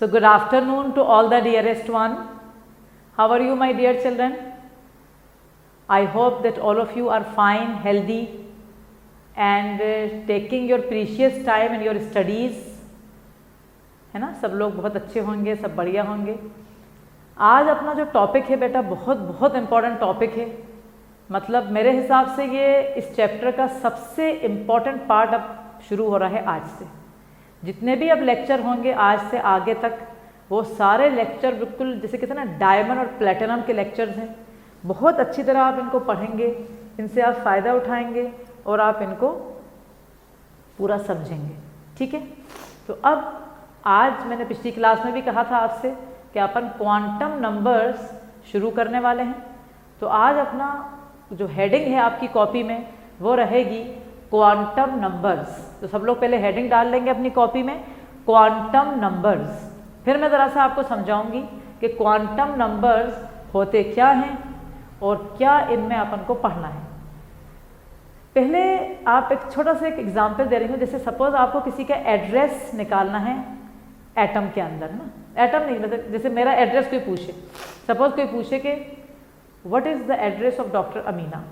So good afternoon to all the dearest one. How are you, my dear children? I hope that all of you are fine, healthy and taking your precious time in your studies. है ना, सब लोग बहुत अच्छे होंगे, सब बढ़िया होंगे। आज अपना जो टॉपिक है बेटा बहुत इम्पॉर्टेंट टॉपिक है। मतलब मेरे हिसाब से ये इस चैप्टर का सबसे इम्पॉर्टेंट पार्ट अब शुरू हो रहा है आज से। जितने भी अब लेक्चर होंगे आज से आगे तक, वो सारे लेक्चर बिल्कुल जैसे कहते हैं ना डायमंड और प्लेटिनम के लेक्चर्स हैं। बहुत अच्छी तरह आप इनको पढ़ेंगे, इनसे आप फ़ायदा उठाएंगे और आप इनको पूरा समझेंगे। ठीक है, तो अब आज मैंने पिछली क्लास में भी कहा था आपसे कि अपन क्वांटम नंबर्स शुरू करने वाले हैं। तो आज अपना जो हेडिंग है आपकी कॉपी में वो रहेगी क्वांटम नंबर्स। तो सब लोग पहले हेडिंग डाल लेंगे अपनी कॉपी में, क्वांटम नंबर्स। फिर मैं ज़रा सा आपको समझाऊंगी कि क्वांटम नंबर्स होते क्या हैं और क्या इनमें अपन को पढ़ना है। पहले आप एक छोटा सा एक एग्जाम्पल दे रही हूँ। जैसे सपोज आपको किसी का एड्रेस निकालना है एटम के अंदर ना, एटम नहीं मतलब जैसे मेरा एड्रेस कोई पूछे, सपोज कोई पूछे कि what is the address of doctor Amina.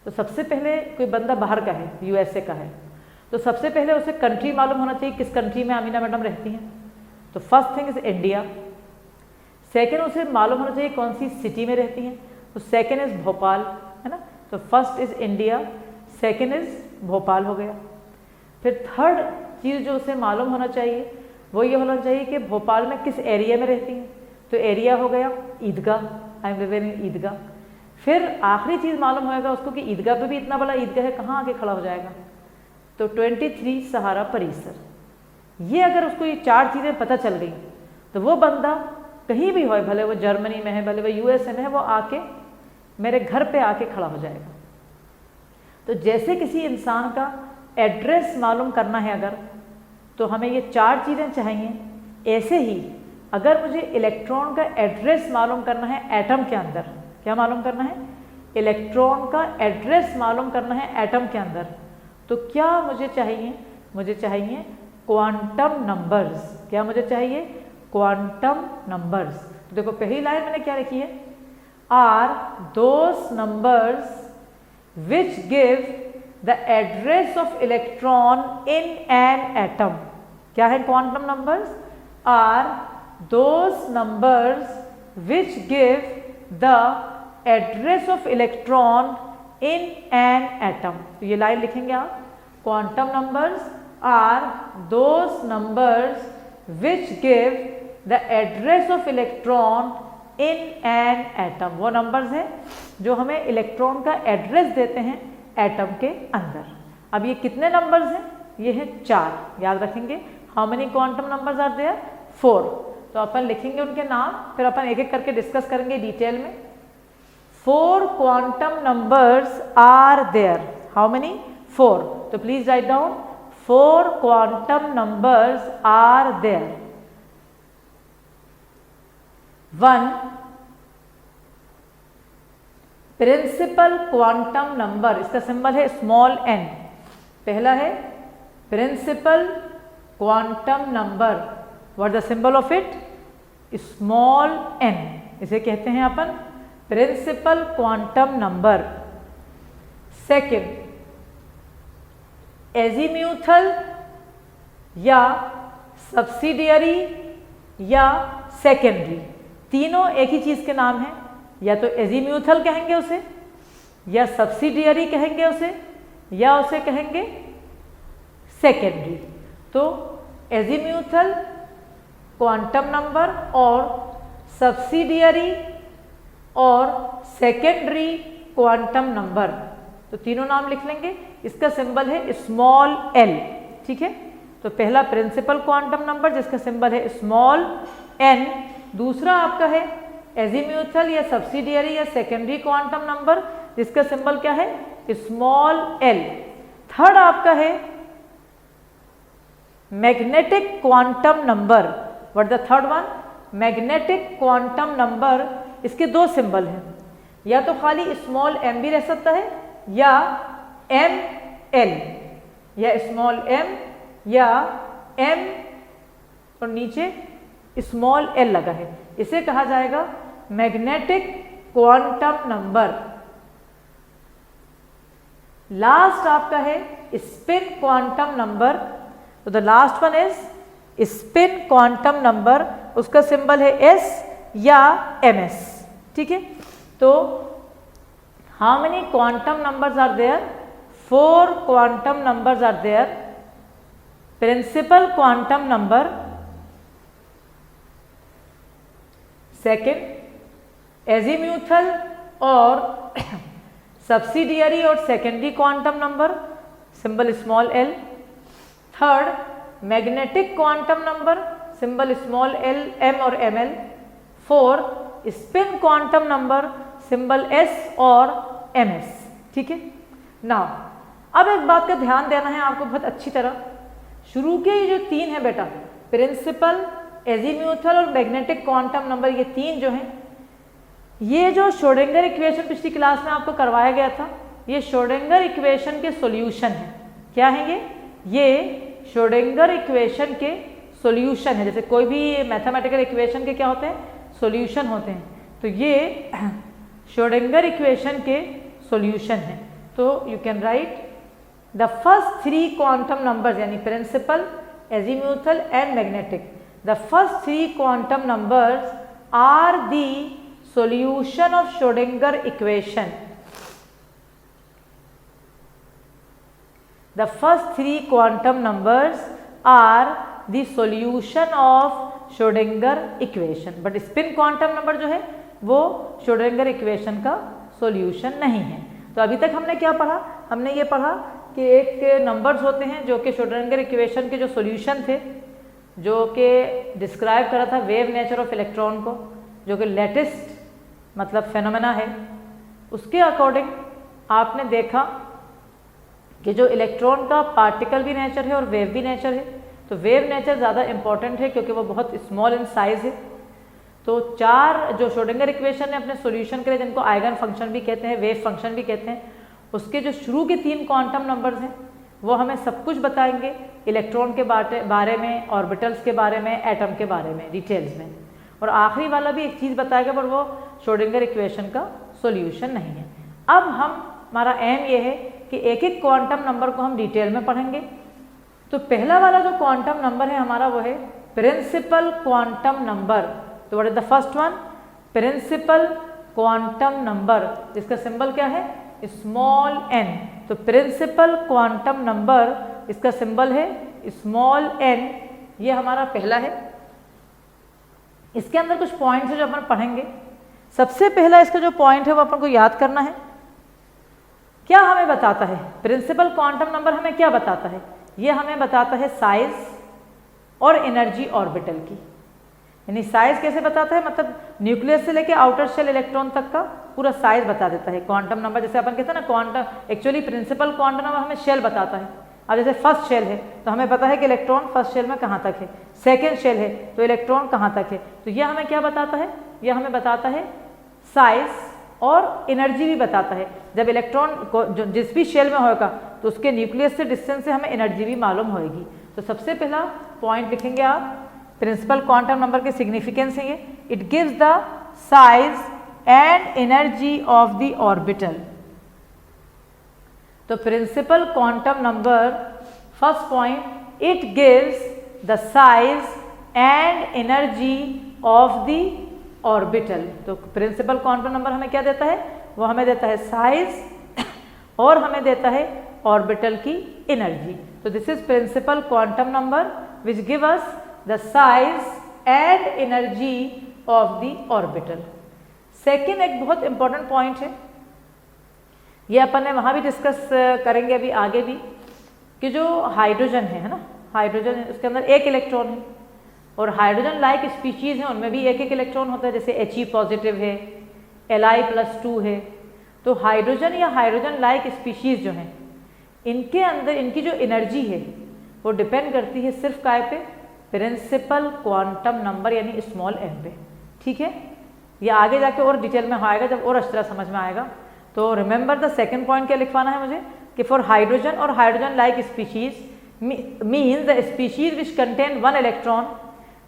तो सबसे पहले कोई बंदा बाहर का है, यूएसए का है, तो सबसे पहले उसे कंट्री मालूम होना चाहिए किस कंट्री में अमीना मैडम रहती हैं। तो first thing is India. Second उसे मालूम होना चाहिए कौन सी सिटी में रहती हैं। तो सेकेंड इज़ भोपाल, है ना। तो first is India, second is Bhopal हो गया। फिर थर्ड चीज़ जो उसे मालूम होना चाहिए वो ये होना चाहिए कि भोपाल में किस एरिया में रहती हैं। तो एरिया हो गया ईदगाह, आई एम लिविंग इन ईदगाह। फिर आखिरी चीज़ मालूम होएगा उसको कि ईदगाह पे भी इतना बड़ा ईदगाह है, कहाँ आके खड़ा हो जाएगा। तो 23 सहारा परिसर। ये अगर उसको ये चार चीज़ें पता चल गई तो वो बंदा कहीं भी हो, भले वो जर्मनी में है, भले वो यूएसए में है, वो आके मेरे घर पे आके खड़ा हो जाएगा। तो जैसे किसी इंसान का एड्रेस मालूम करना है अगर, तो हमें ये चार चीज़ें चाहिए। ऐसे ही अगर मुझे इलेक्ट्रॉन का एड्रेस मालूम करना है एटम के अंदर, क्या मालूम करना है, इलेक्ट्रॉन का एड्रेस मालूम करना है एटम के अंदर, तो क्या मुझे चाहिए, मुझे चाहिए क्वांटम नंबर्स। क्या मुझे चाहिए, क्वांटम नंबर्स। तो देखो पहली लाइन मैंने क्या लिखी है, are those numbers which give the address of electron in an atom. क्या है quantum numbers, are those numbers which give the address of electron in an atom. तो ये लाइन लिखेंगे आप, quantum numbers are those numbers which give the address of electron in an atom. वो numbers हैं जो हमें इलेक्ट्रॉन का address देते हैं एटम के अंदर। अब ये कितने नंबर्स हैं, ये हैं 4, याद रखेंगे। How many quantum numbers are there, 4। तो अपन लिखेंगे उनके नाम, फिर अपन एक एक करके डिस्कस करेंगे डिटेल में। 4 quantum numbers are there. How many, 4। तो please write down, 4 quantum numbers are there. 1 principal quantum number, इसका सिंबल है स्मॉल n। पहला है principal quantum number, what the symbol of it, small n। इसे कहते हैं अपन principal quantum number. Second azimuthal या सब्सिडियरी या सेकेंडरी, तीनों एक ही चीज के नाम हैं। या तो एजीम्यूथल कहेंगे उसे, या सब्सिडियरी कहेंगे उसे, या उसे कहेंगे सेकेंडरी। तो एजीम्यूथल क्वांटम नंबर और सब्सिडियरी और सेकेंडरी क्वांटम नंबर, तो तीनों नाम लिख लेंगे। इसका सिंबल है स्मॉल l। ठीक है, तो पहला प्रिंसिपल क्वांटम नंबर जिसका सिंबल है स्मॉल n। दूसरा आपका है एजीम्यूथल या सब्सिडियरी या सेकेंडरी क्वांटम नंबर जिसका सिंबल क्या है, स्मॉल l। थर्ड आपका है magnetic quantum number. What the third one, magnetic quantum number. इसके दो सिंबल हैं, या तो खाली स्मॉल m भी रह सकता है या एम एल, या स्मॉल m या m और नीचे स्मॉल एल लगा है, इसे कहा जाएगा मैग्नेटिक क्वांटम नंबर। लास्ट आपका है स्पिन क्वांटम नंबर, तो the last one is spin quantum number, उसका सिंबल है एस या ms। ठीक है, तो how many quantum numbers are there? 4 quantum numbers are there. Principal quantum number, second azimuthal और सब्सिडियरी और secondary quantum number, symbol small L. Third magnetic quantum number, symbol small L, M और ml। Fourth spin quantum number, symbol s और ms। ठीक है, now अब एक बात का ध्यान देना है आपको बहुत अच्छी तरह। शुरू के ये जो 3 है बेटा, प्रिंसिपल, एजीम्यूथल और मैग्नेटिक क्वांटम नंबर, ये 3 जो हैं, ये जो श्रोडिंगर इक्वेशन पिछली क्लास में आपको करवाया गया था, ये श्रोडिंगर इक्वेशन के सॉल्यूशन है। क्या है ये श्रोडिंगर इक्वेशन के सॉल्यूशन है। जैसे कोई भी मैथमेटिकल इक्वेशन के क्या होते हैं? सॉल्यूशन होते हैं। तो ये श्रोडिंगर इक्वेशन के सॉल्यूशन है। तो you can write the first 3 quantum numbers, यानी principal, azimuthal and magnetic, the first 3 quantum numbers are the solution of Schrodinger equation. The first 3 quantum numbers are the solution of Schrodinger equation. But spin quantum number जो है वो Schrodinger equation का solution नहीं है। तो अभी तक हमने क्या पढ़ा? हमने ये पढ़ा कि एक नंबर्स होते हैं जो कि Schrodinger equation के जो solution थे, जो कि डिस्क्राइब करा था वेव नेचर ऑफ इलेक्ट्रॉन को, जो कि लेटेस्ट मतलब फेनोमेना है। उसके अकॉर्डिंग आपने देखा कि जो इलेक्ट्रॉन का पार्टिकल भी नेचर है और वेव भी नेचर है। तो वेव नेचर ज़्यादा इम्पॉर्टेंट है क्योंकि वो बहुत स्मॉल इन साइज़ है। तो 4 जो श्रोडिंगर इक्वेशन ने अपने सॉल्यूशन करे, जिनको आइगन फंक्शन भी कहते हैं, वेव फंक्शन भी कहते हैं, उसके जो शुरू के 3 क्वांटम नंबर्स हैं वो हमें सब कुछ बताएंगे, इलेक्ट्रॉन के बारे में, ऑर्बिटल्स के बारे में, एटम के बारे में डिटेल्स में। और आखिरी वाला भी एक चीज़ बताएगा, पर वो श्रोडिंगर इक्वेशन का सॉल्यूशन नहीं है। अब हमारा एम ये है कि एक एक क्वांटम नंबर को हम डिटेल में पढ़ेंगे। तो पहला वाला जो क्वांटम नंबर है हमारा वो है प्रिंसिपल क्वांटम नंबर। तो what is the first one? Principal quantum number, जिसका सिंबल क्या है? Small n। तो प्रिंसिपल क्वांटम नंबर, इसका सिंबल है स्मॉल n। ये हमारा पहला है। इसके अंदर कुछ पॉइंट्स है जो अपन पढ़ेंगे। सबसे पहला इसका जो पॉइंट है वो अपन को याद करना है। क्या हमें बताता है प्रिंसिपल क्वांटम नंबर? हमें क्या बताता है? ये हमें बताता है साइज और एनर्जी ऑर्बिटल की। यानी साइज कैसे बताता है? मतलब न्यूक्लियस से लेके आउटर शेल इलेक्ट्रॉन तक का पूरा साइज बता देता है क्वांटम नंबर। जैसे अपन कहते हैं ना quantum, actually principal quantum number हमें शेल बताता है। अब जैसे फर्स्ट शेल है तो हमें पता है कि इलेक्ट्रॉन फर्स्ट शेल में कहाँ तक है, सेकेंड शेल है तो इलेक्ट्रॉन कहाँ तक है। तो यह हमें क्या बताता है? यह हमें बताता है साइज और एनर्जी भी बताता है। जब इलेक्ट्रॉन को जिस भी शेल में होगा तो उसके न्यूक्लियस से डिस्टेंस से हमें एनर्जी भी मालूम होगी। तो सबसे पहला पॉइंट लिखेंगे आप, प्रिंसिपल क्वांटम नंबर के सिग्निफिकेंस है ये, it gives the size and energy of the orbital. तो principal quantum number first point, it gives the size and energy of the orbital. तो प्रिंसिपल क्वांटम नंबर हमें क्या देता है? वो हमें देता है साइज और हमें देता है ऑर्बिटल की एनर्जी। तो this is principal quantum number which give us the size and energy of the orbital. Second एक बहुत इंपॉर्टेंट पॉइंट है, ये अपन ने वहाँ भी डिस्कस करेंगे अभी आगे भी, कि जो हाइड्रोजन है ना, हाइड्रोजन उसके अंदर एक इलेक्ट्रॉन है और हाइड्रोजन लाइक स्पीशीज़ हैं उनमें भी एक एक इलेक्ट्रॉन होता है। जैसे He पॉजिटिव है, Li+2 है। तो हाइड्रोजन या हाइड्रोजन लाइक स्पीशीज़ जो हैं इनके अंदर इनकी जो एनर्जी है वो डिपेंड करती है सिर्फ काय पे? प्रिंसिपल क्वांटम नंबर यानी स्मॉल m पे। ठीक है, ये आगे जाके और डिटेल में आएगा जब और अच्छी तरह समझ में आएगा। तो रिमेंबर द सेकेंड पॉइंट क्या लिखवाना है मुझे कि फॉर हाइड्रोजन और hydrogen like species means the species which contain 1 electron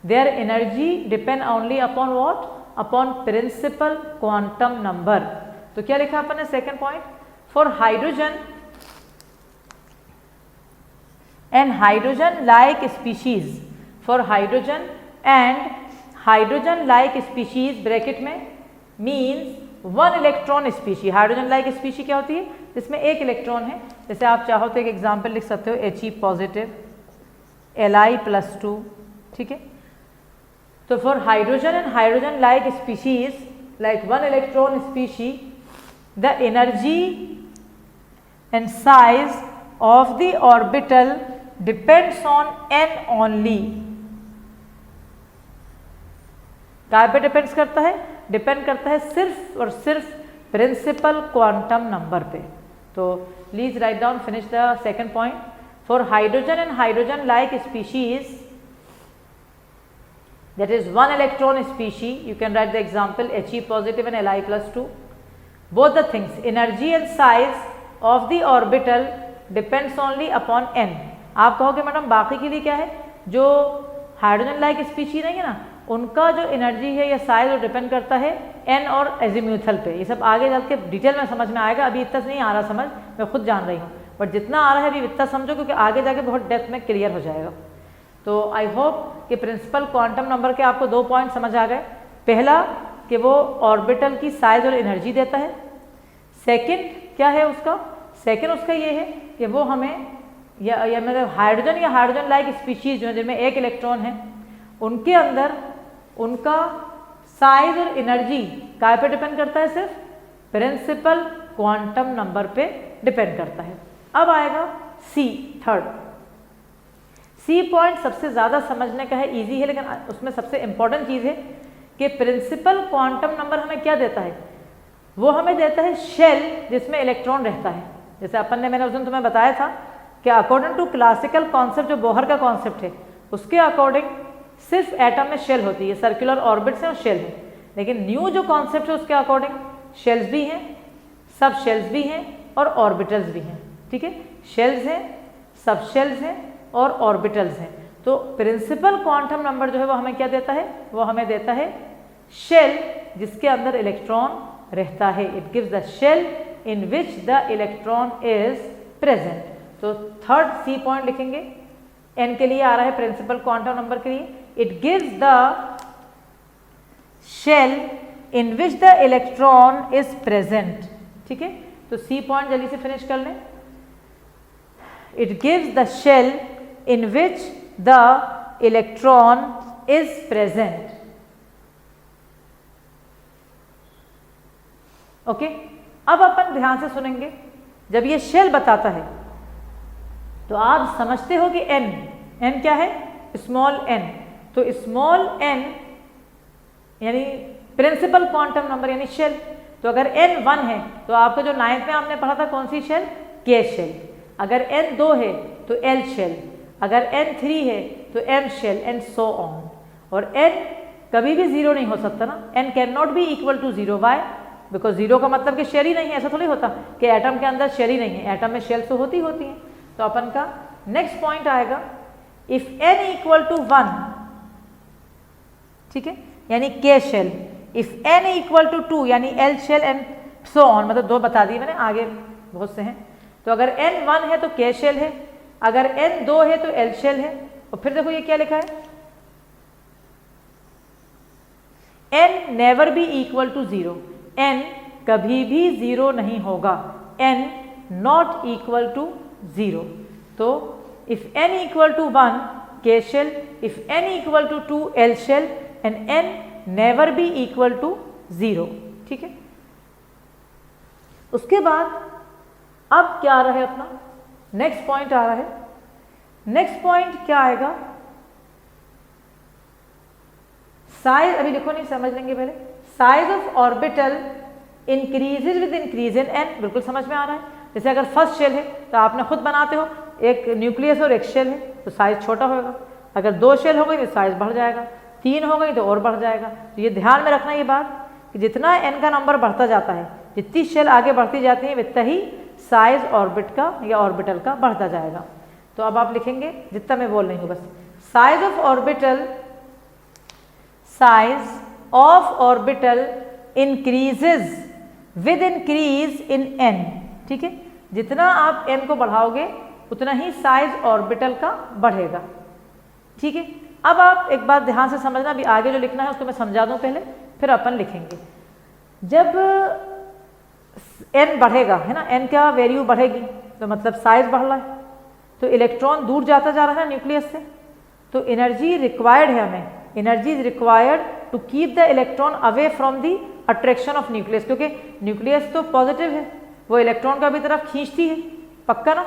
their energy depend only upon what, upon principal quantum number. तो क्या लिखा अपन ने second point, for hydrogen and hydrogen like species, for hydrogen and hydrogen like species bracket में means 1 electron species. Hydrogen like species क्या होती है, जिसमें 1 इलेक्ट्रॉन है। जैसे आप चाहो तो एक एग्जाम्पल लिख सकते हो He पॉजिटिव Li+2, ठीक है। तो for hydrogen and hydrogen like species like 1 electron species the energy and size of the orbital depends on n only. क्या पे डिपेंड्स करता है, डिपेंड करता है सिर्फ और सिर्फ प्रिंसिपल क्वांटम नंबर पे। तो please write down, finish the second point, for hydrogen and hydrogen like species that is 1 electron species, you can write the example He positive and Li+2, both the things energy and size of the orbital depends only upon n। आप कहोगे madam बाकी के लिए क्या है, जो hydrogen like species नहीं है ना, उनका जो एनर्जी है या साइज वो डिपेंड करता है n और एजीम्यूथल पे। ये सब आगे चल के डिटेल में समझ में आएगा, अभी इतना नहीं आ रहा समझ, मैं खुद जान रही हूँ, बट जितना आ रहा है अभी इतना समझो, क्योंकि आगे जाके बहुत डेप्थ में क्लियर हो जाएगा। तो आई होप कि प्रिंसिपल क्वांटम नंबर के आपको 2 पॉइंट समझ आ गए। पहला कि वो ऑर्बिटल की साइज और एनर्जी देता है। सेकंड क्या है उसका, सेकंड उसका ये है कि वो हमें या मतलब हाइड्रोजन या हाइड्रोजन लाइक स्पीशीज जो है जिनमें 1 इलेक्ट्रॉन है, उनके अंदर उनका साइज और एनर्जी काय पे डिपेंड करता है, सिर्फ प्रिंसिपल क्वांटम नंबर पे डिपेंड करता है। अब आएगा सी, थर्ड सी पॉइंट सबसे ज़्यादा समझने का है, इजी है, लेकिन उसमें सबसे इंपॉर्टेंट चीज़ है कि प्रिंसिपल क्वांटम नंबर हमें क्या देता है, वो हमें देता है शेल जिसमें इलेक्ट्रॉन रहता है। जैसे अपन ने, मैंने उस दिन तुम्हें बताया था कि अकॉर्डिंग टू क्लासिकल कॉन्सेप्ट, जो बोहर का कॉन्सेप्ट है, उसके अकॉर्डिंग सिर्फ एटम में शेल होती है, सर्कुलर ऑर्बिट्स हैं और शेल है। लेकिन न्यू जो कॉन्सेप्ट है उसके अकॉर्डिंग शेल्स भी हैं, सब शेल्स भी हैं और ऑर्बिटल्स भी हैं, ठीक है। शेल्स हैं, सब शेल्स हैं और ऑर्बिटल्स हैं। तो प्रिंसिपल क्वांटम नंबर जो है वो हमें क्या देता है, वो हमें देता है शेल जिसके अंदर इलेक्ट्रॉन रहता है। It gives the shell in which the electron is present. तो थर्ड सी पॉइंट लिखेंगे, एन के लिए आ रहा है प्रिंसिपल क्वांटम नंबर के लिए, it gives the shell in which the electron is present, ठीक है। तो सी पॉइंट जल्दी से फिनिश कर लें। It gives the shell in which the electron is present, okay. अब अपन ध्यान से सुनेंगे, जब ये शेल बताता है तो आप समझते हो कि n क्या है, स्मॉल n। तो स्मॉल n यानी प्रिंसिपल क्वांटम नंबर यानी शेल। तो अगर n 1 है तो आपको जो 9th में आपने पढ़ा था कौन सी शेल, k शेल। अगर n 2 है तो l शेल, अगर n 3 है तो m shell and so on. और n कभी भी 0 नहीं हो सकता ना, n can not be equal to 0। Why, because 0 का मतलब कि शेल ही नहीं है। ऐसा थोड़ी होता कि एटम के अंदर शेल ही नहीं है, एटम में शेल तो होती होती हैं। तो अपन का नेक्स्ट पॉइंट आएगा, इफ n इक्वल टू 1, ठीक है, यानी k shell. If n equal to 2 यानी l shell and so on, मतलब 2 बता दिए मैंने, आगे बहुत से हैं। तो अगर n 1 है तो k शेल है, अगर n 2 है तो l शेल है। और फिर देखो ये क्या लिखा है, n never be equal to 0, n कभी भी 0 नहीं होगा, n नॉट इक्वल टू 0। तो if n equal to 1 k shell, if n equal to 2 l shell and n never be equal to 0, ठीक है। उसके बाद अब क्या आ रहा है अपना नेक्स्ट पॉइंट आ रहा है। नेक्स्ट पॉइंट क्या आएगा, साइज, अभी देखो नहीं समझ लेंगे पहले। Size of orbital increases with increase in n, बिल्कुल समझ में आ रहा है। जैसे अगर फर्स्ट शेल है तो आपने खुद बनाते हो, एक न्यूक्लियस और एक शेल है तो साइज छोटा होगा। अगर 2 शेल हो गई तो साइज बढ़ जाएगा, 3 हो गई तो और बढ़ जाएगा। तो ये ध्यान में रखना ये बात कि जितना n का नंबर बढ़ता जाता है, जितनी शेल आगे बढ़ती जाती है, उतना ही साइज ऑर्बिट का या ऑर्बिटल का बढ़ता जाएगा। तो अब आप लिखेंगे जितना मैं बोल रही हूँ बस, size of orbital size of orbital increases with increase in n। ठीक है, जितना आप n को बढ़ाओगे उतना ही साइज ऑर्बिटल का बढ़ेगा। ठीक है, अब आप एक बात ध्यान से समझना, अभी आगे जो लिखना है उसको मैं समझा दूं पहले, फिर अपन लिखेंगे। जब n बढ़ेगा, है ना, n क्या वैल्यू बढ़ेगी तो मतलब साइज बढ़ रहा है, तो इलेक्ट्रॉन दूर जाता जा रहा है न्यूक्लियस से, तो एनर्जी रिक्वायर्ड है हमें, energy is required to keep the electron away from the attraction of nucleus, क्योंकि न्यूक्लियस तो पॉजिटिव है, वो इलेक्ट्रॉन को अभी तरफ खींचती है, पक्का ना।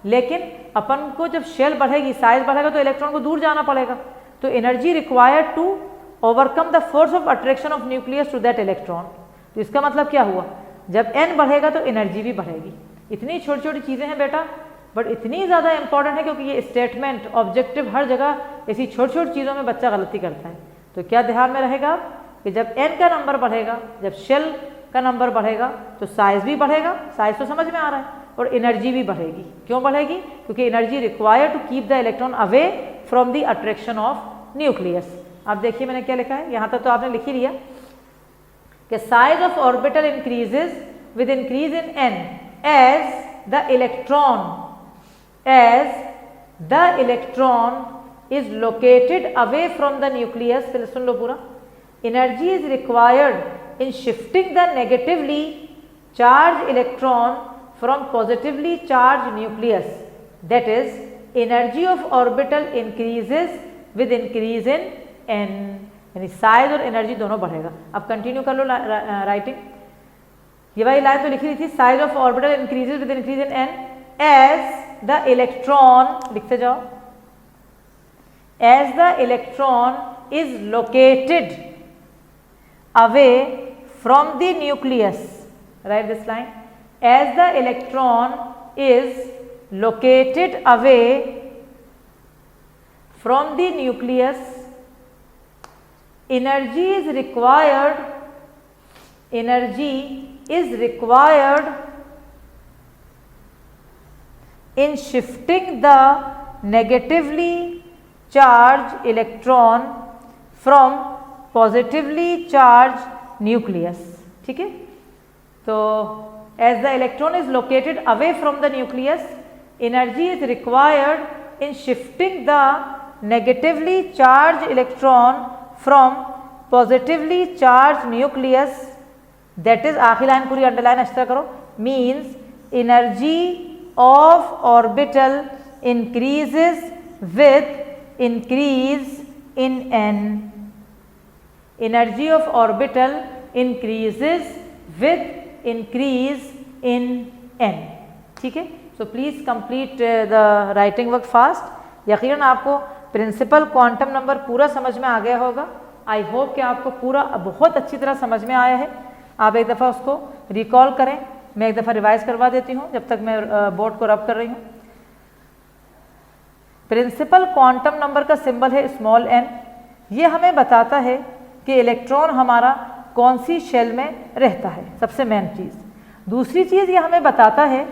लेकिन अपन को जब शेल बढ़ेगी, साइज बढ़ेगा, तो इलेक्ट्रॉन को दूर जाना पड़ेगा, तो energy required to overcome the force of attraction of nucleus to that electron. तो इसका मतलब क्या हुआ, जब n बढ़ेगा तो एनर्जी भी बढ़ेगी। इतनी छोटी छोटी चीज़ें हैं बेटा, बट इतनी ज़्यादा इंपॉर्टेंट है, क्योंकि ये स्टेटमेंट ऑब्जेक्टिव हर जगह ऐसी छोटी छोटी चीज़ों में बच्चा गलती करता है। तो क्या ध्यान में रहेगा कि जब n का नंबर बढ़ेगा, जब शेल का नंबर बढ़ेगा, तो साइज भी बढ़ेगा, साइज तो समझ में आ रहा है, और एनर्जी भी बढ़ेगी। क्यों बढ़ेगी, क्योंकि energy required to keep the electron away from the attraction of nucleus. अब देखिए मैंने क्या लिखा है, यहाँ तक तो आपने लिख ही लिया कि size of orbital increases with increase in n as the electron is located away from the nucleus। फिर सुन लो पूरा, energy is required in shifting the negatively charged electron from positively charged nucleus, that is energy of orbital increases with increase in n, यानी size और energy दोनों बढ़ेगा। अब continue कर लो writing, ये वाली लाइन तो लिखी रही थी, size of orbital increases with increase in n as the electron, लिखते जाओ, as the electron is located away from the nucleus, write this line, as the electron is located away from the nucleus, energy is required in shifting the negatively charged electron from positively charged nucleus। ठीक है, तो as the electron is located away from the nucleus, energy is required in shifting the negatively charged electron from positively charged nucleus, that is आखिरी line पूरी underline इस तरह करो, means energy of orbital increases with increase in n, energy of orbital increases with increase in n। ठीक है, so please complete the writing work fast. यकीनन आपको principal quantum number पूरा समझ में आ गया होगा। आई होप कि आपको पूरा बहुत अच्छी तरह समझ में आया है। आप एक दफ़ा उसको रिकॉल करें, मैं एक दफ़ा रिवाइज करवा देती हूँ जब तक मैं बोर्ड को रब कर रही हूँ। प्रिंसिपल क्वांटम नंबर का सिंबल है स्मॉल n। ये हमें बताता है कि इलेक्ट्रॉन हमारा कौन सी शेल में रहता है, सबसे मेन चीज़। दूसरी चीज़ ये हमें बताता है,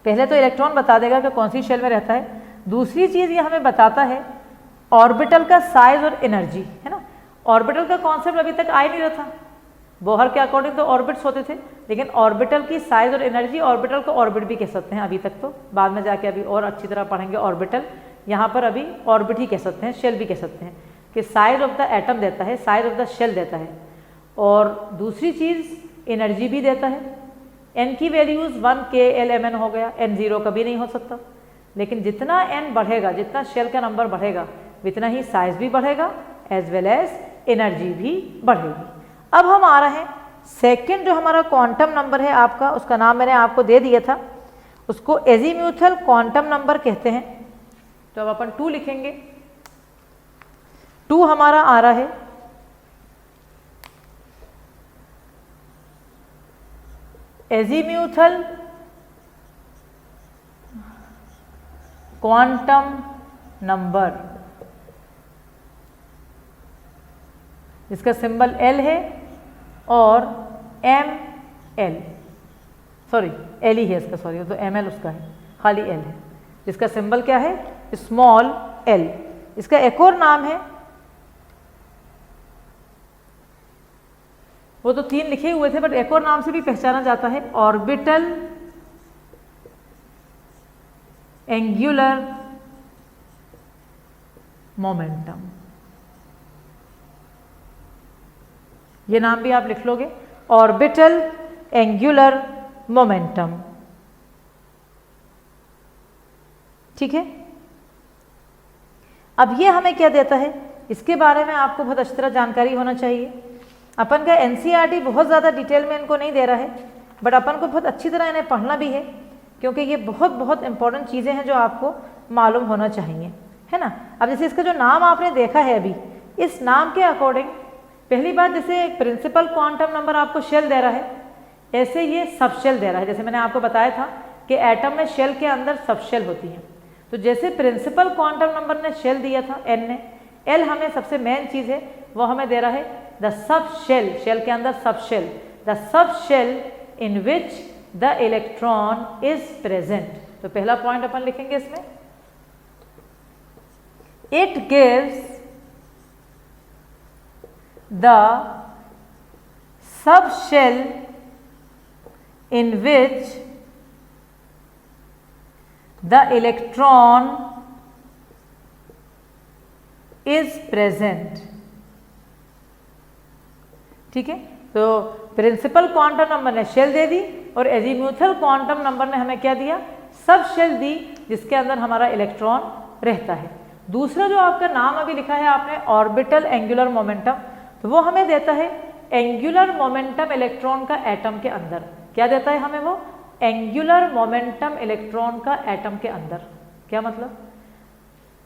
पहले तो इलेक्ट्रॉन बता देगा कि कौन सी शेल में रहता है, दूसरी चीज़ ये हमें बताता है ऑर्बिटल का साइज और एनर्जी, है ना। ऑर्बिटल का कॉन्सेप्ट अभी तक आ ही नहीं रहा था। बोहर के अकॉर्डिंग तो ऑर्बिट्स होते थे, लेकिन ऑर्बिटल की साइज और एनर्जी, ऑर्बिटल को ऑर्बिट भी कह सकते हैं अभी तक, तो बाद में जाके अभी और अच्छी तरह पढ़ेंगे ऑर्बिटल। यहाँ पर अभी ऑर्बिट ही कह सकते हैं, शेल भी कह सकते हैं कि साइज ऑफ द एटम देता है, साइज ऑफ द शेल देता है, और दूसरी चीज़ एनर्जी भी देता है। n की वैल्यूज़ 1 KLMN हो गया, n 0 कभी नहीं हो सकता। लेकिन जितना n बढ़ेगा, जितना शेल का नंबर बढ़ेगा, उतना ही साइज भी बढ़ेगा एज वेल एज एनर्जी भी बढ़ेगी। अब हम आ रहे हैं सेकंड जो हमारा क्वांटम नंबर है आपका, उसका नाम मैंने आपको दे दिया था, उसको एजीम्यूथल क्वांटम नंबर कहते हैं। तो अब अपन 2 लिखेंगे। 2 हमारा आ रहा है एजीम्यूथल क्वांटम नंबर, जिसका सिंबल L है और ML, सॉरी L ही है इसका, सॉरी तो ML उसका है, खाली L है। इसका सिंबल क्या है? Small l। इसका एक और नाम है वो तो 3 लिखे हुए थे, बट एक और नाम से भी पहचाना जाता है, ऑर्बिटल एंगुलर मोमेंटम। ये नाम भी आप लिख लोगे, ऑर्बिटल एंगुलर मोमेंटम। ठीक है, अब ये हमें क्या देता है, इसके बारे में आपको बहुत अच्छी तरह जानकारी होना चाहिए। अपन का एनसीईआरटी बहुत ज़्यादा डिटेल में इनको नहीं दे रहा है, बट अपन को बहुत अच्छी तरह इन्हें पढ़ना भी है, क्योंकि ये बहुत बहुत इंपॉर्टेंट चीज़ें हैं जो आपको मालूम होना चाहिए, है ना। अब जैसे इसका जो नाम आपने देखा है अभी, इस नाम के अकॉर्डिंग पहली बात, जैसे प्रिंसिपल क्वांटम नंबर आपको शेल दे रहा है, ऐसे ये सब शेल दे रहा है। जैसे मैंने आपको बताया था कि एटम में शेल के अंदर सब शेल होती हैं, तो जैसे प्रिंसिपल क्वांटम नंबर ने शेल दिया था एन ने, एल हमें सबसे मेन चीज़ है वो हमें दे रहा है द सब शेल, शेल के अंदर सब शेल, द सब shell in which the electron is present. तो पहला पॉइंट अपन लिखेंगे इसमें, इट गिव्स द सब shell in which the electron is present। ठीक है, तो प्रिंसिपल क्वांटम नंबर ने शेल दे दी और एजीम्यूथल क्वांटम नंबर ने हमें क्या दिया, सब शेल दी जिसके अंदर हमारा इलेक्ट्रॉन रहता है। दूसरा जो आपका नाम अभी लिखा है आपने ऑर्बिटल एंगुलर मोमेंटम, तो वो हमें देता है एंगुलर मोमेंटम इलेक्ट्रॉन का एटम के अंदर। क्या देता है हमें वो, एंगुलर मोमेंटम इलेक्ट्रॉन का एटम के अंदर। क्या मतलब,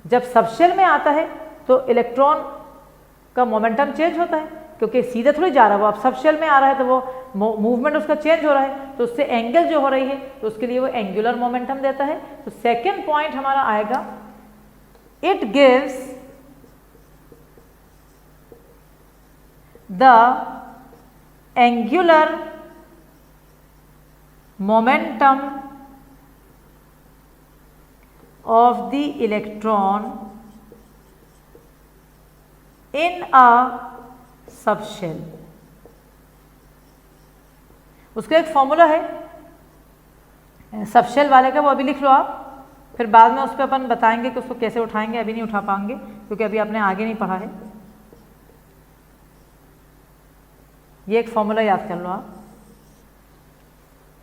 जब सबशेल में आता है तो इलेक्ट्रॉन का मोमेंटम चेंज होता है, क्योंकि सीधे थोड़ी जा रहा है वो, अब सबशेल में आ रहा है तो वो मूवमेंट उसका चेंज हो रहा है, तो उससे एंगल जो हो रही है तो उसके लिए वो एंगुलर मोमेंटम देता है। तो सेकेंड पॉइंट हमारा आएगा, it gives the angular momentum of the electron in a subshell। उसका एक फॉर्मूला है सबशेल वाले का, वो अभी लिख लो आप, फिर बाद में उस पर अपन बताएंगे कि उसको कैसे उठाएंगे, अभी नहीं उठा पाएंगे क्योंकि अभी आपने आगे नहीं पढ़ा है। ये एक फॉर्मूला याद कर लो आप,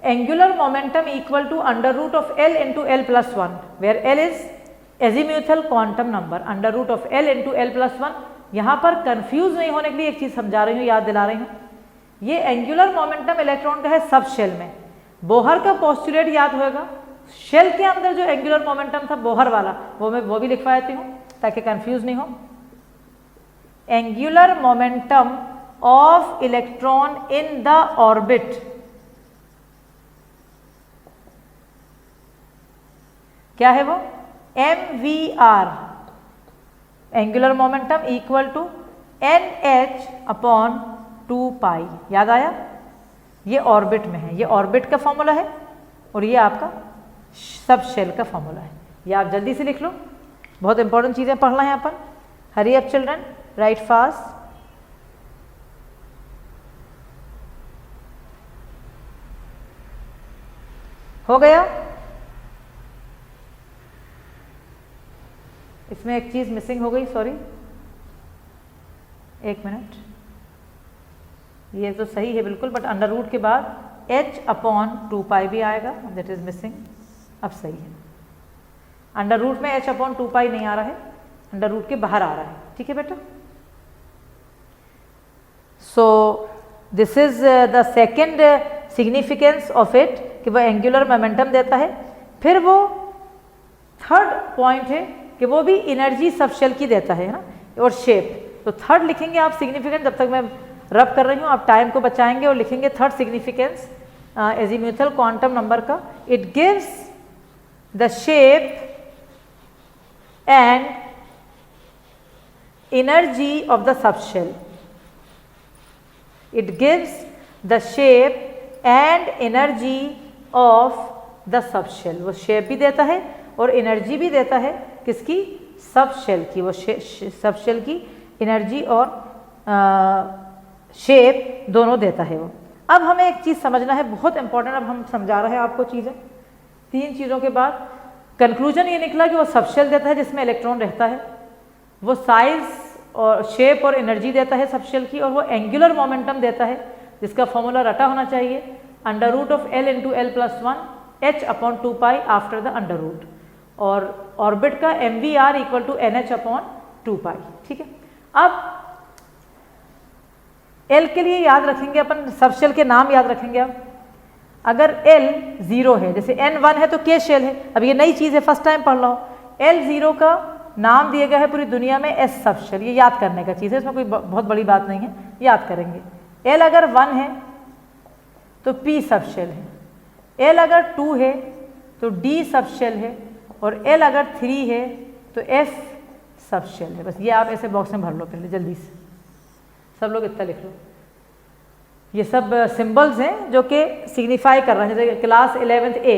angular momentum equal to under root of L into L plus one, where L is azimuthal quantum number, under root of L into L plus one. यहाँ पर कंफ्यूज नहीं होने के लिए एक चीज़ समझा रही हूँ, याद दिला रही हूँ, ये एंगुलर मोमेंटम इलेक्ट्रॉन का है सब शेल में। बोहर का पोस्टुलेट याद होगा, शेल के अंदर जो एंगुलर मोमेंटम था बोहर वाला, वो भी लिखवा देती हूँ ताकि कंफ्यूज नहीं हो। Angular momentum of electron in the orbit क्या है वो, mvr, angular momentum equal to nh upon 2 pi. याद आया, ये ऑर्बिट में है, ये ऑर्बिट का फॉर्मूला है और ये आपका सब शेल का फॉर्मूला है। ये आप जल्दी से लिख लो, बहुत इंपॉर्टेंट चीज़ें पढ़ना है अपन। Hurry up children, write fast. हो गया, इसमें एक चीज़ मिसिंग हो गई, सॉरी, एक मिनट, ये तो सही है बिल्कुल, बट अंडर रूट के बाद h अपॉन 2 पाई भी आएगा, दैट इज मिसिंग। अब सही है, अंडर रूट में h अपॉन 2 पाई नहीं आ रहा है, अंडर रूट के बाहर आ रहा है। ठीक है बेटा, so this is the second significance of it कि वह एंगुलर मोमेंटम देता है। फिर वो थर्ड पॉइंट है कि वो भी एनर्जी सब शेल की देता है ना, और शेप। तो थर्ड लिखेंगे आप सिग्निफिकेंस, जब तक मैं रब कर रही हूँ आप टाइम को बचाएंगे और लिखेंगे third significance azimuthal quantum number का। It gives the shape and energy of the सब shell. It gives the shape and energy of the सब शेल। वो शेप भी देता है और एनर्जी भी देता है, किसकी, सब शेल की। वो सब शेल की एनर्जी और शेप दोनों देता है वो। अब हमें एक चीज़ समझना है, बहुत इंपॉर्टेंट, अब हम समझा रहे हैं आपको चीज़ें। 3 चीज़ों के बाद कंक्लूजन ये निकला कि वो सब शेल देता है जिसमें इलेक्ट्रॉन रहता है, वो साइज और शेप और एनर्जी देता है सब शेल की, और वो एंगुलर मोमेंटम देता है जिसका फॉर्मूला रटा होना चाहिए, under root of L into L plus 1 H upon 2 pi after the under root, और ऑर्बिट का MVR equal to NH upon 2 pi. ठीक है, अब L के लिए याद रखेंगे अपन, सब शेल के नाम याद रखेंगे। अब अगर L 0 है, जैसे N 1 है तो K शेल है, अब ये नई चीज़ है, फर्स्ट टाइम पढ़ रहा हूँ। L 0 का नाम दिया गया है पूरी दुनिया में S सब शेल, ये याद करने का चीज़ है, इसमें कोई बहुत बड़ी बात नहीं है, याद करेंगे। L अगर 1 है तो P सब शेल है, L अगर 2 है तो D सब शेल है, और L अगर 3 है तो F सब शेल है। बस ये आप ऐसे बॉक्स में भर लो पहले जल्दी से, सब लोग इतना लिख लो। ये सब सिंबल्स हैं जो कि सिग्निफाई कर रहे हैं, जैसे क्लास 11th A,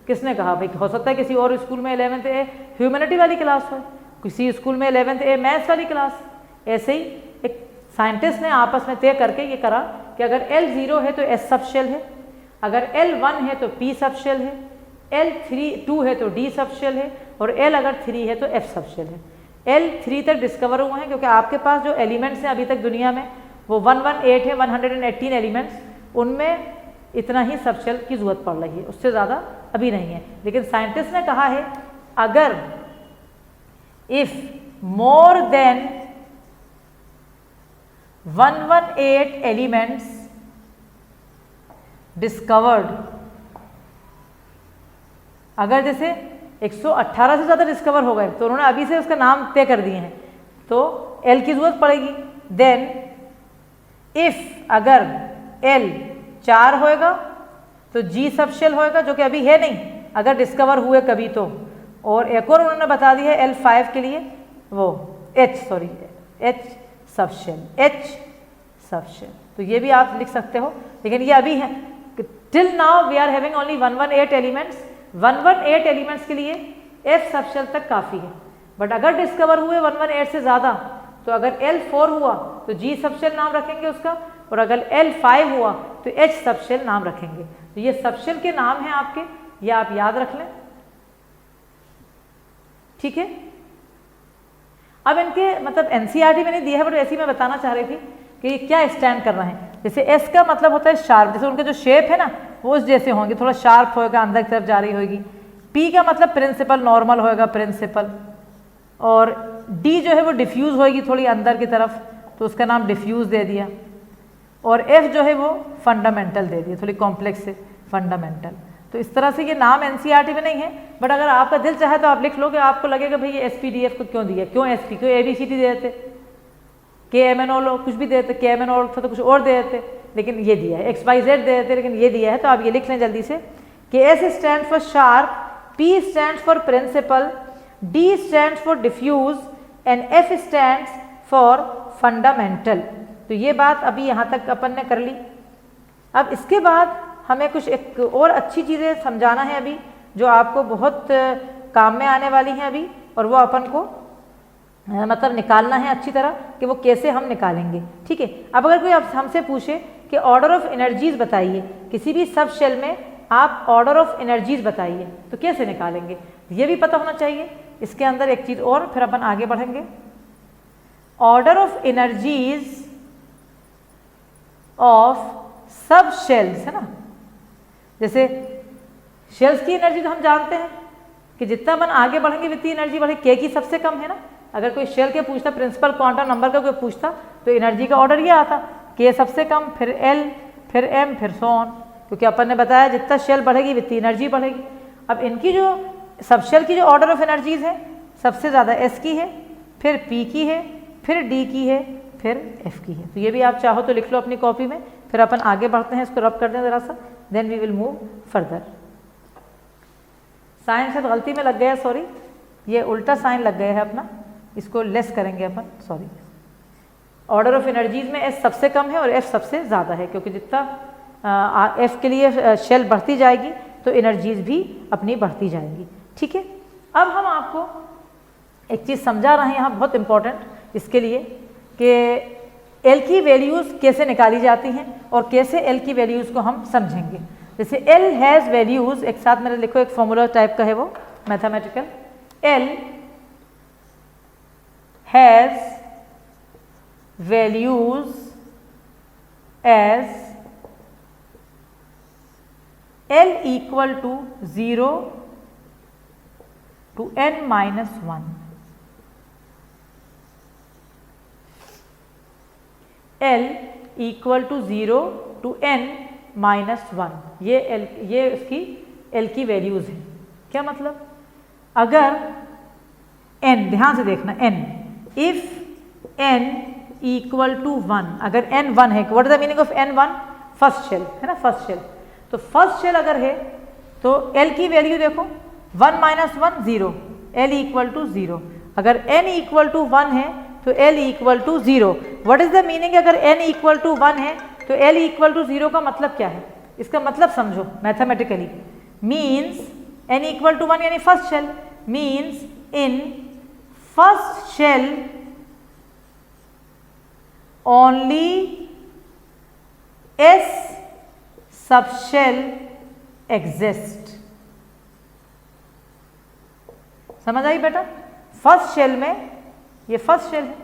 किसने कहा भाई? हो सकता है किसी और स्कूल में 11th A ह्यूमैनिटी वाली क्लास हो, किसी स्कूल में 11th A मैथ्स वाली क्लास। ऐसे ही एक साइंटिस्ट ने आपस में तय करके ये करा कि अगर L 0 है तो S सब शेल है, अगर L 1 है तो P सब शेल है, L 2 है तो D सब शेल है, और L अगर 3 है तो F सब शेल है। L 3 तक डिस्कवर हुए हैं क्योंकि आपके पास जो एलिमेंट्स हैं अभी तक दुनिया में वो 118 है, 118 एलिमेंट्स, उनमें इतना ही सब शेल की जरूरत पड़ रही है, उससे ज़्यादा अभी नहीं है। लेकिन साइंटिस्ट ने कहा है अगर if more than 118 elements discovered, अगर जैसे 118 से ज़्यादा डिस्कवर हो गए तो उन्होंने अभी से उसका नाम तय कर दिए हैं, तो L की जरूरत पड़ेगी। देन इफ अगर L 4 होएगा तो G सब शेल होएगा, जो कि अभी है नहीं, अगर डिस्कवर हुए कभी तो। और एक और उन्होंने बता दिया है L 5 के लिए वो H सब शेल, H सब शेल, तो ये भी आप लिख सकते हो। लेकिन ये अभी है, till now we are having only 118 elements, 118 elements के लिए F सब शेल तक काफ़ी है। बट अगर डिस्कवर हुए 118 से ज़्यादा, तो अगर L 4 हुआ तो G सब शेल नाम रखेंगे उसका, और अगर L 5 हुआ तो H सब शेल नाम रखेंगे। तो ये सब शेल के नाम हैं आपके, ये आप याद रख लें, ठीक है। अब इनके मतलब NCERT में नहीं दिया है, बट ऐसे ही मैं बताना चाह रही थी कि ये क्या स्टैंड कर रहे हैं। जैसे S का मतलब होता है शार्प, जैसे उनके जो शेप है ना वो उस जैसे होंगे, थोड़ा शार्प होएगा, अंदर की तरफ जा रही होगी। P का मतलब प्रिंसिपल, नॉर्मल होएगा प्रिंसिपल, और D जो है वो डिफ्यूज होएगी थोड़ी अंदर की तरफ, तो उसका नाम डिफ्यूज दे दिया। और F जो है वो फंडामेंटल दे दिया, थोड़ी कॉम्प्लेक्स है, फंडामेंटल। तो इस तरह से ये नाम NCERT में नहीं है, बट अगर आपका दिल चाहे तो आप लिख लो कि आपको लगेगा भाई ये SPDF को क्यों दिया, क्यों SP, क्यों ABCD दे देते, KMNO कुछ भी दे देते, KMNO था तो कुछ और दे देते, लेकिन ये दिया है, XYZ दे देते, लेकिन ये दिया है। तो आप ये लिख लें जल्दी से कि S stand for sharp, P stand for principal, D stand for diffuse and F stand for fundamental. तो ये बात अभी यहाँ तक अपन ने कर ली। अब इसके बाद हमें कुछ एक और अच्छी चीज़ें समझाना है अभी, जो आपको बहुत काम में आने वाली हैं अभी, और वो अपन को मतलब निकालना है अच्छी तरह कि वो कैसे हम निकालेंगे, ठीक है। अब अगर कोई हमसे पूछे कि ऑर्डर ऑफ एनर्जीज बताइए, किसी भी सब शेल में आप ऑर्डर ऑफ एनर्जीज बताइए, तो कैसे निकालेंगे ये भी पता होना चाहिए। इसके अंदर एक चीज़ और, फिर अपन आगे बढ़ेंगे। ऑर्डर ऑफ एनर्जीज ऑफ सब शेल्स है ना, जैसे शेल्स की एनर्जी तो हम जानते हैं कि जितना अपन आगे बढ़ेंगे वित्तीय एनर्जी बढ़ेगी, के की सबसे कम है ना। अगर कोई शेल के पूछता, प्रिंसिपल क्वांटम नंबर का कोई पूछता, तो एनर्जी का ऑर्डर ये आता, के सबसे कम, फिर L, फिर M, फिर सो ऑन, क्योंकि अपन ने बताया जितना शेल बढ़ेगी वित्तीय एनर्जी बढ़ेगी। अब इनकी जो सब शेल की जो ऑर्डर ऑफ एनर्जीज है, सबसे ज़्यादा S की है, फिर P की है, फिर D की है, फिर F की है। तो ये भी आप चाहो तो लिख लो अपनी कॉपी में, फिर अपन आगे बढ़ते हैं, इसको रब कर दें ज़रा सा, then we will move further. Sign शायद गलती में लग गया, सॉरी, ये उल्टा साइन लग गया है अपना, इसको लेस करेंगे अपन, सॉरी। ऑर्डर ऑफ एनर्जीज में S सबसे कम है और F सबसे ज़्यादा है, क्योंकि जितना F के लिए शेल बढ़ती जाएगी तो एनर्जीज भी अपनी बढ़ती जाएंगी, ठीक है। अब हम आपको एक चीज़ समझा रहे हैं यहाँ, बहुत इंपॉर्टेंट इसके लिए, कि एल की वैल्यूज़ कैसे निकाली जाती हैं और कैसे एल की वैल्यूज़ को हम समझेंगे। जैसे एल हैज़ वैल्यूज़, एक साथ मेरे लिखो, एक फॉर्मूला टाइप का है वो mathematical, L has values as L equal to 0 to n minus 1. L equal to 0 to n minus 1, ये उसकी L की वैल्यूज़ है। क्या मतलब, अगर n, ध्यान से देखना, n, if n equal to 1, अगर n 1 है, what is the meaning of n 1? First shell है ना, फर्स्ट शेल। तो फर्स्ट शेल अगर है तो L की वैल्यू देखो, 1 माइनस 1 0, L इक्वल टू 0। अगर n इक्वल टू 1 है तो L equal to 0। What is the meaning, अगर n इक्वल टू 1 है तो L इक्वल टू 0 का मतलब क्या है, इसका मतलब समझो mathematically. Means n equal to 1 यानी first shell, means in first shell only S subshell exist. समझ आई बेटा, फर्स्ट शेल में, ये फर्स्ट शेल है,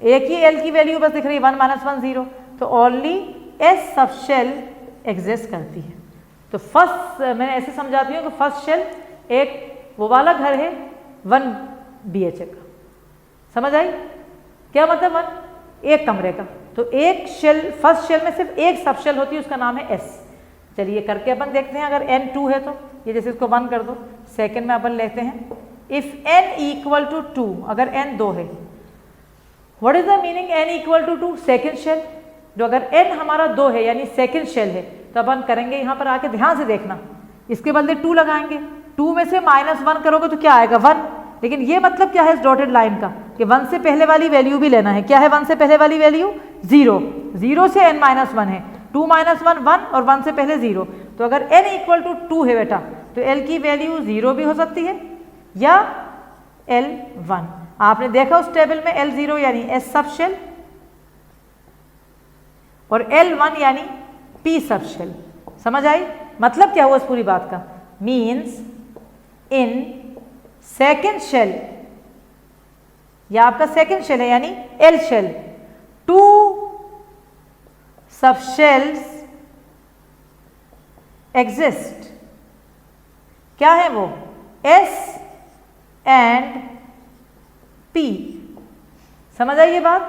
एक ही एल की वैल्यू बस दिख रही है 1 माइनस 1 0, तो ओनली एस सबशेल एग्जिस्ट करती है। तो फर्स्ट, मैं ऐसे समझाती हूँ कि फर्स्ट शेल एक वो वाला घर है 1 BHK का, समझ आई, क्या मतलब 1 एक कमरे का, तो एक शेल, फर्स्ट शेल में सिर्फ एक सब शेल होती है, उसका नाम है एस। चलिए करके अपन देखते हैं, अगर n 2 है तो ये जैसे इसको 1 कर दो, सेकंड में अपन लेते हैं, इफ n इक्वल टू 2, अगर n 2 है, what is the meaning n equal to 2, second shell. जो अगर n हमारा 2 है यानी सेकेंड शेल है, तो अपन करेंगे यहाँ पर आके ध्यान से देखना, इसके बदले 2 लगाएंगे, 2 में से -1 करोगे तो क्या आएगा 1, लेकिन ये मतलब क्या है इस डॉटेड लाइन का कि 1 से पहले वाली वैल्यू भी लेना है। क्या है 1 से पहले वाली वैल्यू, 0, 0 से n माइनस 1 है, 2 माइनस 1 1 और 1 से पहले 0। तो अगर n इक्वल टू 2 है बेटा, तो l की वैल्यू 0 भी हो सकती है या l 1। आपने देखा उस टेबल में l 0 यानी s सब शेल और l 1 यानी p सब शेल। समझ आई, मतलब क्या हुआ इस पूरी बात का, मीन्स इन सेकेंड शेल, या आपका सेकेंड शेल है यानी एल शेल, 2 सब शेल्स एग्जिस्ट। क्या है वो, एस एंड पी। समझ आई ये बात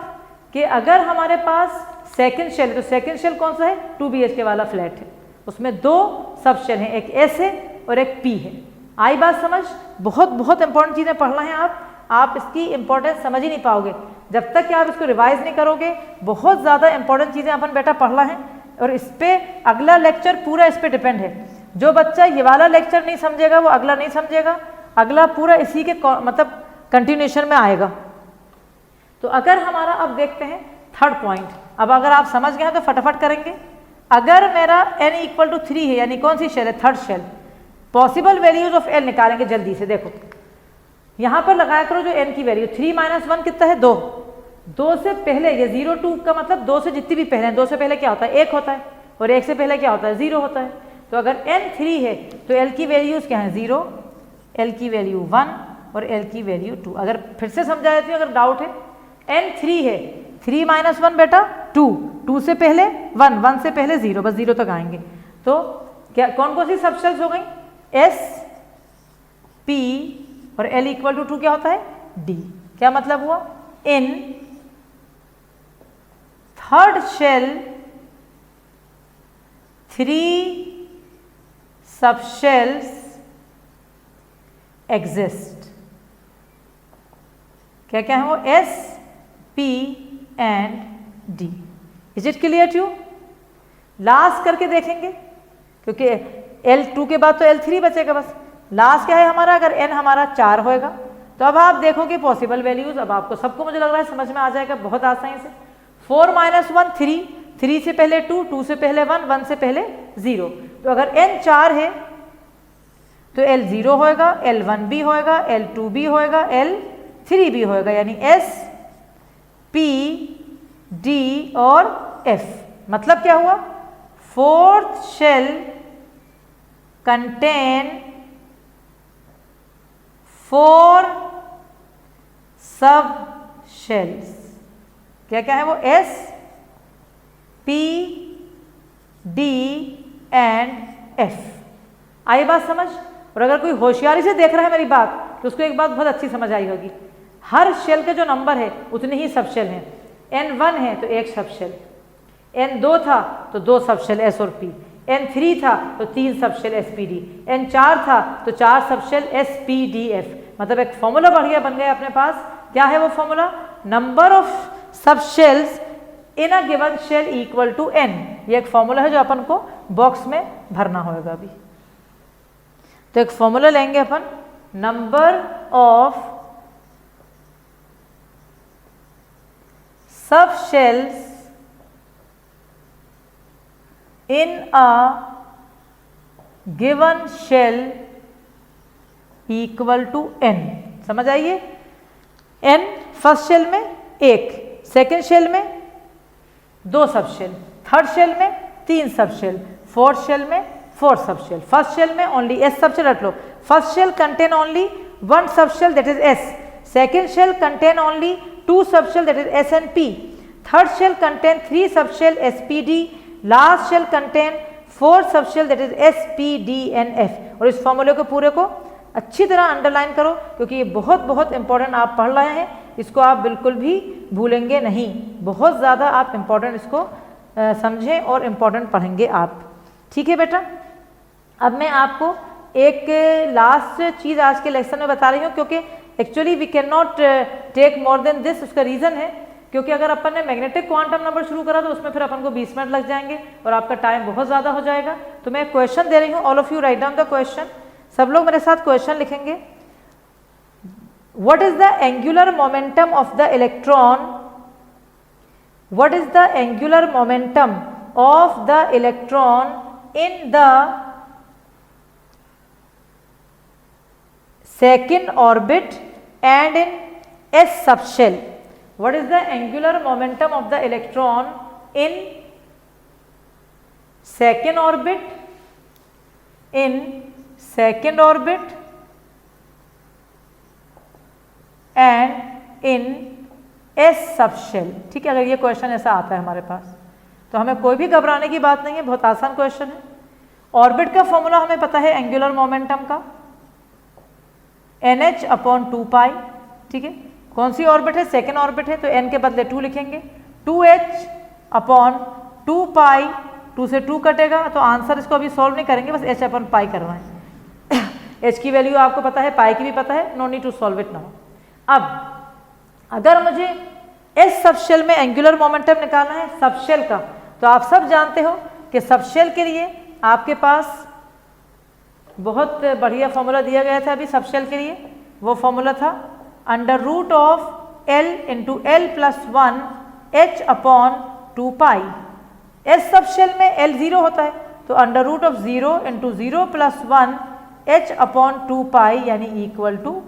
कि अगर हमारे पास सेकेंड शेल है, तो सेकेंड शेल कौन सा है, 2 BHK वाला फ्लैट है, उसमें 2 सब शेल हैं, एक एस है और एक पी है। आई बात समझ, बहुत इंपॉर्टेंट चीज़ें पढ़ना है आप इसकी इंपॉर्टेंस समझ ही नहीं पाओगे जब तक कि आप इसको रिवाइज नहीं करोगे। बहुत ज़्यादा इंपॉर्टेंट चीज़ें अपन बेटा पढ़ना है, और इस पर अगला लेक्चर पूरा इस पर डिपेंड है। जो बच्चा ये वाला लेक्चर नहीं समझेगा वो अगला नहीं समझेगा, अगला पूरा इसी के मतलब कंटिन्यूशन में आएगा। तो अगर हमारा अब देखते हैं थर्ड पॉइंट, अब अगर आप समझ गए हैं तो फटाफट करेंगे। अगर मेरा n इक्वल टू 3 है यानी कौन सी शेल है, third shell, possible values of l निकालेंगे जल्दी से। देखो यहाँ पर लगाया करो जो n की वैल्यू, 3 माइनस 1 कितना है 2, 2 से पहले ये 0 2 का मतलब 2 से जितनी भी पहले हैं, 2 से पहले क्या होता है 1 होता है, और 1 से पहले क्या होता है 0 होता है। तो अगर n 3 है तो l की वैल्यूज क्या है 0, l की वैल्यू 1 और l की वैल्यू 2। अगर फिर से समझा देती हूँ, अगर डाउट है, n 3 है, 3 माइनस 1 बेटा 2, 2 से पहले 1, 1 से पहले 0, बस 0 तक आएंगे। तो क्या कौन कौन सी सबशेल्स हो गई, S P और L इक्वल टू 2 क्या होता है D। क्या मतलब हुआ, in third shell 3 subshells exist. क्या क्या है वो, S P and D। Is it clear to? Last करके देखेंगे क्योंकि L2 के बाद तो L3 बचेगा बस। लास्ट क्या है हमारा, अगर n हमारा 4 होएगा तो अब आप देखोगे पॉसिबल वैल्यूज, अब आपको सबको मुझे लग रहा है समझ में आ जाएगा बहुत आसानी से। 4 माइनस 1 3, 3 से पहले 2, 2 से पहले 1, 1 से पहले 0। तो अगर n 4 है तो L 0 होएगा, L 1 भी होएगा, L 2 भी होएगा, L 3 भी होएगा, यानी S P डी और एफ। मतलब क्या हुआ, फोर्थ शेल कंटेन 4 सब शेल्स। क्या क्या है वो, s, P, d and f. आई बात समझ? और अगर कोई होशियारी से देख रहा है मेरी बात तो उसको एक बात बहुत अच्छी समझ आई होगी, हर शेल के जो नंबर है उतने ही सब शेल हैं। N1 है तो एक सब शेल, N2 था तो 2 सब शेल एस और पी, N3 था तो 3 सब shell S P D, N4 था तो 4 सब shell S P D F. मतलब एक फॉर्मूला बढ़िया बन गया अपने पास। क्या है वो फॉर्मूला, नंबर ऑफ सब shells in a given shell equal to n। ये एक फॉर्मूला है जो अपन को बॉक्स में भरना होगा अभी। तो एक फॉर्मूला लेंगे अपन, नंबर ऑफ सब shells in a given shell equal to n। समझ आइए, n फर्स्ट शेल में 1, सेकेंड शेल में 2 सब शेल, थर्ड शेल में 3 सब शेल, फोर्थ शेल में 4 सब शेल। फर्स्ट शेल में ओनली एस सब शेल रख लो। First shell contain only 1 subshell that is s, second shell contain only 2 subshell that is s and p, third shell contain 3 सब shell S P d, last shell contain 4 सब shell that is s P d and f. और इस फॉर्मूले को पूरे को अच्छी तरह अंडरलाइन करो क्योंकि ये बहुत बहुत इंपॉर्टेंट आप पढ़ रहे हैं, इसको आप बिल्कुल भी भूलेंगे नहीं। बहुत ज़्यादा आप इम्पॉर्टेंट इसको समझें और इम्पॉर्टेंट पढ़ेंगे आप। ठीक है बेटा, अब मैं आपको एक लास्ट चीज़ आज के लेक्चर में बता रही हूँ क्योंकि actually we can not take more than this. उसका रीज़न है क्योंकि अगर अपन ने मैग्नेटिक क्वांटम नंबर शुरू करा तो उसमें फिर अपन को 20 मिनट लग जाएंगे और आपका टाइम बहुत ज़्यादा हो जाएगा। तो मैं क्वेश्चन दे रही हूँ, all of you write down the question. सब लोग मेरे साथ क्वेश्चन लिखेंगे। What is the angular momentum of the electron? What is the angular momentum of the electron in the second orbit and in s subshell? What is the angular momentum of the electron in second orbit, and in S subshell? ठीक है, अगर ये question ऐसा आता है हमारे पास तो हमें कोई भी घबराने की बात नहीं है, बहुत आसान क्वेश्चन है। ऑर्बिट का फॉर्मूला हमें पता है एंगुलर मोमेंटम का, NH अपॉन 2 पाई। ठीक है, कौन सी ऑर्बिट है, सेकेंड ऑर्बिट है तो n के बदले 2 लिखेंगे, 2h अपॉन 2 पाई, 2 से 2 कटेगा तो आंसर इसको अभी सॉल्व नहीं करेंगे, बस h अपॉन पाई करवाएं। h की वैल्यू आपको पता है, पाई की भी पता है, no need to solve it now. अब अगर मुझे एस सबशेल में एंगुलर मोमेंटम निकालना है सबशेल का, तो आप सब जानते हो कि सबशेल के लिए आपके पास बहुत बढ़िया फॉर्मूला दिया गया था अभी सबशेल के लिए। वो फॉर्मूला था under root of L into L plus 1 H upon 2 pi. S subshell में L 0 होता है तो under root of 0 into 0 plus 1 H upon 2 pi यानी इक्वल टू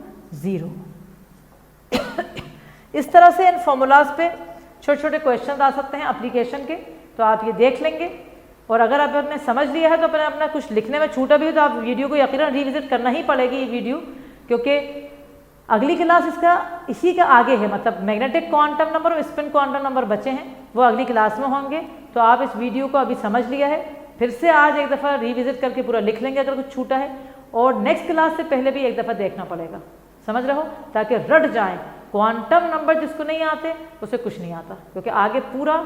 0। इस तरह से इन फॉर्मूलाज पे छोटे छोटे क्वेश्चन आ सकते हैं एप्लीकेशन के, तो आप ये देख लेंगे। और अगर आपने समझ लिया है तो अपने अपना कुछ लिखने में छूटा भी हो तो आप वीडियो को यकीनन रिविजिट करना ही पड़ेगी ये वीडियो, क्योंकि अगली क्लास इसका इसी का आगे है। मतलब मैग्नेटिक क्वांटम नंबर और स्पिन क्वांटम नंबर बचे हैं, वो अगली क्लास में होंगे। तो आप इस वीडियो को अभी समझ लिया है, फिर से आज एक दफ़ा रिविजिट करके पूरा लिख लेंगे अगर कुछ छूटा है, और नेक्स्ट क्लास से पहले भी एक दफ़ा देखना पड़ेगा, समझ रहे हो, ताकि रट जाए। क्वांटम नंबर जिसको नहीं आते उसे कुछ नहीं आता, क्योंकि आगे पूरा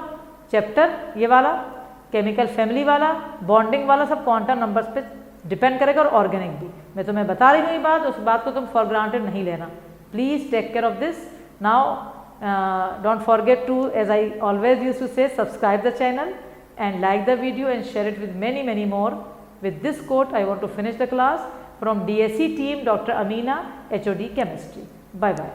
चैप्टर ये वाला केमिकल फैमिली वाला, बॉन्डिंग वाला सब क्वांटम नंबर्स पे डिपेंड करेगा, और ऑर्गेनिक भी। मैं तुम्हें बता रही हूँ ये बात, उस बात को तुम फॉर ग्रांटेड नहीं लेना। Please take care of this. Now don't forget to, as I always use to say, subscribe the channel and like the video and share it with many more. With this quote I want to finish the class. From DSC team, Dr. Amina, HOD Chemistry. Bye bye.